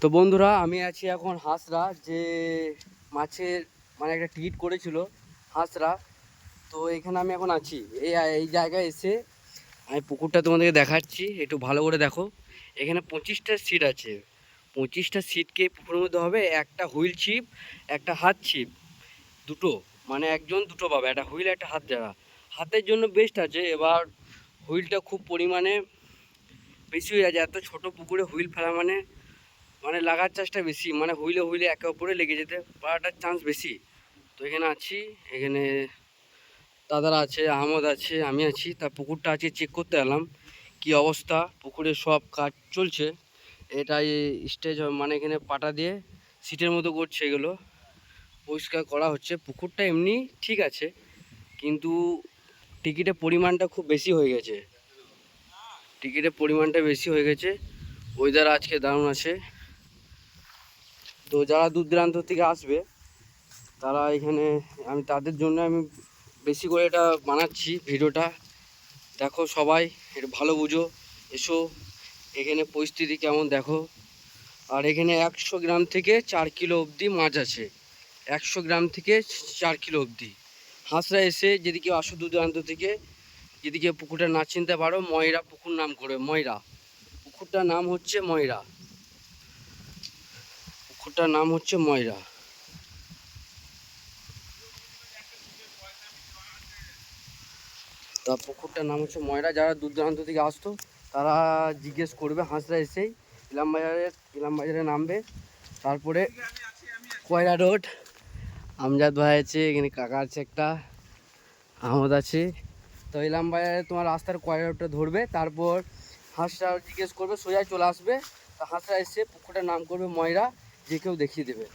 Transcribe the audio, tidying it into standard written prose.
তো বন্ধুরা, আমি আছি এখন হাঁসরা যে মাছের মানে একটা টিকিট করেছিল হাঁসরা। তো এখানে আমি এখন আছি এই এই জায়গায় এসে আমি পুকুরটা তোমাদেরকে দেখাচ্ছি, একটু ভালো করে দেখো। এখানে 25টা সিট আছে। 25টা সিটকে পুকুরের মধ্যে হবে, একটা হুইল ছিপ একটা হাত ছিপ, দুটো, মানে একজন দুটো পাবে, একটা হুইল একটা হাত দেওয়া। হাতের জন্য বেস্ট আছে। এবার হুইলটা খুব পরিমাণে বেশি হয়ে যাচ্ছে, এত ছোট পুকুরে হুইল ফেলা মানে মানে লাগার চান্সটা বেশি, মানে হুইলে হুইলে একে অপরে লেগে যেতে পারাটার চান্স বেশি। তো এখানে আছি, এখানে দাদারা আছে, আহমদ আছে, আমি আছি। তা পুকুরটা আজকে চেক করতে এলাম কি অবস্থা। পুকুরে সব কাজ চলছে। এটাই স্টেজ, মানে এখানে পাটা দিয়ে সিটের মতো করছে, এগুলো পরিষ্কার করা হচ্ছে। পুকুরটা এমনি ঠিক আছে, কিন্তু টিকিটের পরিমাণটা খুব বেশি হয়ে গেছে। টিকিটের পরিমাণটা বেশি হয়ে গেছে। ওয়েদার আজকে দারুণ আছে। তো যারা দূর দূরান্ত থেকে আসবে তারা এখানে, আমি তাদের জন্য আমি বেশি করে এটা বানাচ্ছি ভিডিওটা। দেখো সবাই, এটা ভালো বুঝো, এসো এখানে পরিস্থিতি কেমন দেখো। আর এখানে 100 গ্রাম থেকে 4 কিলো অবধি মাছ আছে। 100 গ্রাম থেকে 4 কিলো অবধি। হাঁসরা এসে যদি কেউ আসো দূর দূরান্ত থেকে, যদি কেউ পুকুরটা না চিনতে পারো, ময়রা পুকুর নাম করে, ময়রা পুকুরটার নাম হচ্ছে ময়রা। পুকুরটার নাম হচ্ছে ময়রা। তা পুকুরটার নাম হচ্ছে ময়রা। যারা দূর দূরান্ত থেকে আসতো তারা জিজ্ঞেস করবে হাঁসরা এসেই ইলামবাজারে নামবে। তারপরে কয়রা রোড, আমজাদ ভাই আছে, এখানে কাকা আছে একটা, আহমদ আছে। তো ইলামবাজারে তোমার রাস্তার কয়রা রোডটা ধরবে, তারপর হাঁসরা জিজ্ঞেস করবে, সোজা চলে আসবে। তা হাঁসরা এসে পুকুরটার নাম করবে ময়রা, যে কেউ দেখিয়ে দেবে।